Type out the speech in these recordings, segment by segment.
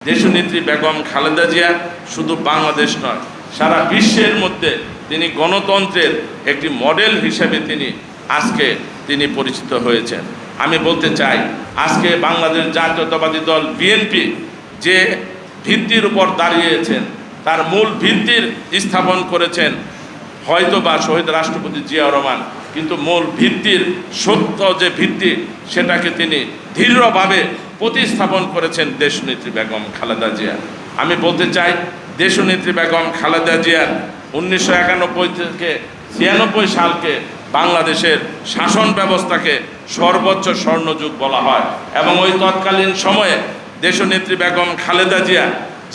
দেশনেত্রী বেগম খালেদা জিয়া শুধু বাংলাদেশ নয়, সারা বিশ্বের মধ্যে তিনি গণতন্ত্রের একটি মডেল হিসেবে আজকে তিনি পরিচিত হয়েছেন। আমি বলতে চাই, আজকে বাংলাদেশ জাতীয়তাবাদী দল বিএনপি যে ভিত্তির উপর দাঁড়িয়েছেন, তার মূল ভিত্তির স্থাপন করেছেন হয়তোবা শহীদ রাষ্ট্রপতি জিয়াউর রহমান, কিন্তু মূল ভিত্তির সত্য যে ভিত্তি সেটাকে তিনি দৃঢ়ভাবে প্রতিস্থাপন করেছেন দেশনেত্রী বেগম খালেদা জিয়া। আমি বলতে চাই, দেশনেত্রী বেগম খালেদা জিয়ার 1991 থেকে 96 সালকে বাংলাদেশের শাসন ব্যবস্থাকে সর্বোচ্চ স্বর্ণযুগ বলা হয়, এবং ওই তৎকালীন সময়ে দেশনেত্রী বেগম খালেদা জিয়া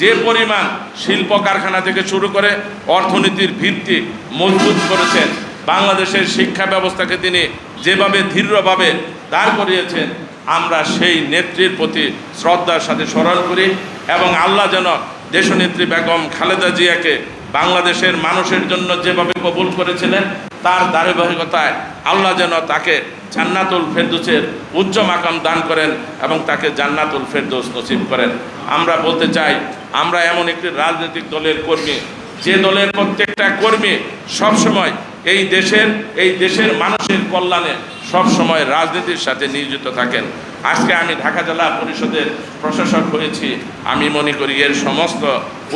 যে পরিমাণ শিল্প কারখানা থেকে শুরু করে অর্থনীতির ভিত্তি মজবুত করেছেন, বাংলাদেশের শিক্ষা ব্যবস্থাকে তিনি যেভাবে দৃঢ়ভাবে দাঁড় করিয়েছেন, আমরা সেই নেত্রীর প্রতি শ্রদ্ধার সাথে স্মরণ করি এবং আল্লাহ যেন দেশনেত্রী বেগম খালেদা জিয়াকে বাংলাদেশের মানুষের জন্য যেভাবে কবুল করেছিলেন, তার ধারাবাহিকতায় আল্লাহ যেন তাকে জান্নাতুল ফেরদৌসের উচ্চ মাকাম দান করেন এবং তাকে জান্নাতুল ফেরদৌস নসিব করেন। আমরা বলতে চাই, আমরা এমন একটি রাজনৈতিক দলের কর্মী, যে দলের প্রত্যেকটা কর্মী সবসময় এই দেশের মানুষের কল্যাণে সবসময় রাজনীতির সাথে নিয়োজিত থাকেন। আজকে আমি ঢাকা জেলা পরিষদের প্রশাসক হয়েছি, আমি মনে করি এর সমস্ত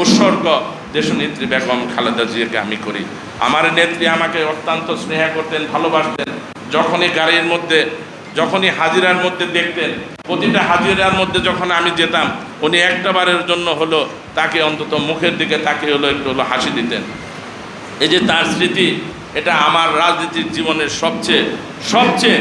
উৎসর্গ দেশনেত্রী বেগম খালেদা জিয়াকে আমি করি। আমার নেত্রী আমাকে অত্যন্ত স্নেহ করতেন, ভালোবাসতেন। যখনই হাজিরার মধ্যে দেখতেন, প্রতিটা হাজিরার মধ্যে যখন আমি যেতাম, উনি একটাবারের জন্য হলো তাকে অন্তত মুখের দিকে তাকিয়ে একটু হাসি দিতেন। এই যে তার স্মৃতি, এটা আমার রাজনীতির জীবনের সবচেয়ে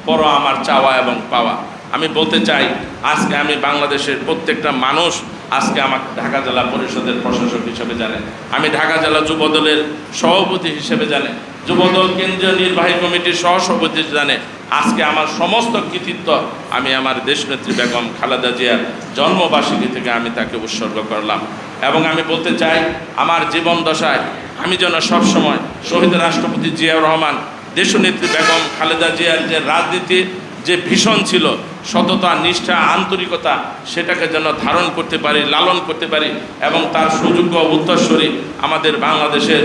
বড় আমার চাওয়া এবং পাওয়া। আমি বলতে চাই, আজকে আমি বাংলাদেশের প্রত্যেকটা মানুষ আজকে আমাকে ঢাকা জেলা পরিষদের প্রশাসক হিসেবে জানে, আমি ঢাকা জেলা যুবদলের সভাপতি হিসেবে জানে, যুবদল কেন্দ্রীয় নির্বাহী কমিটির সহসভাপতি জানে। আজকে আমার সমস্ত কৃতিত্ব আমি আমার দেশনেত্রী বেগম খালেদা জিয়ার জন্মবার্ষিকী থেকে আমি তাকে উৎসর্গ করলাম। এবং আমি বলতে চাই, আমার জীবন দশায় আমি যেন সবসময় শহীদ রাষ্ট্রপতি জিয়াউর রহমান, দেশনেত্রী বেগম খালেদা জিয়ার যে রাজনীতি যে ভীষণ ছিল, সততা, নিষ্ঠা, আন্তরিকতা, সেটাকে যেন ধারণ করতে পারি, লালন করতে পারি, এবং তার সুযোগ্য উত্তরসূরি আমাদের বাংলাদেশের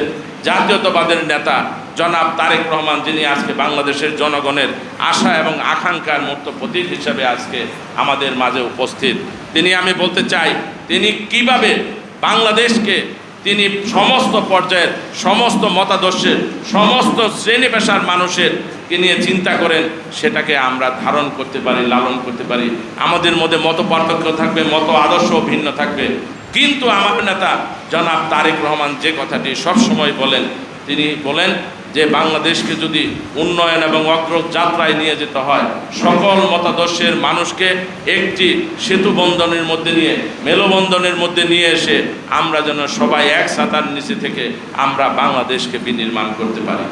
জাতীয়তাবাদের নেতা জনাব তারেক রহমান, যিনি আজকে বাংলাদেশের জনগণের আশা এবং আকাঙ্ক্ষার মূর্ত প্রতীক হিসাবে আজকে আমাদের মাঝে উপস্থিত। আমি বলতে চাই, তিনি কিভাবে বাংলাদেশকে তিনি সমস্ত পর্যায়ের, সমস্ত মতাদর্শের, সমস্ত শ্রেণী পেশার মানুষের নিয়ে চিন্তা করেন, সেটাকে আমরা ধারণ করতে পারি, লালন করতে পারি। আমাদের মধ্যে মত পার্থক্য থাকবে, মত আদর্শ ভিন্ন থাকবে, কিন্তু আমার নেতা জনাব তারেক রহমান যে কথাটি সবসময় বলেন, তিনি বলেন যে বাংলাদেশকে যদি উন্নয়ন এবং অগ্রযাত্রায় নিয়ে যেতে হয়, সকল মতাদর্শের মানুষকে একটি সেতু বন্ধনের মধ্যে নিয়ে, মেলবন্ধনের মধ্যে নিয়ে এসে আমরা যেন সবাই এক ছাতার নিচে থেকে আমরা বাংলাদেশকে বিনির্মাণ করতে পারি।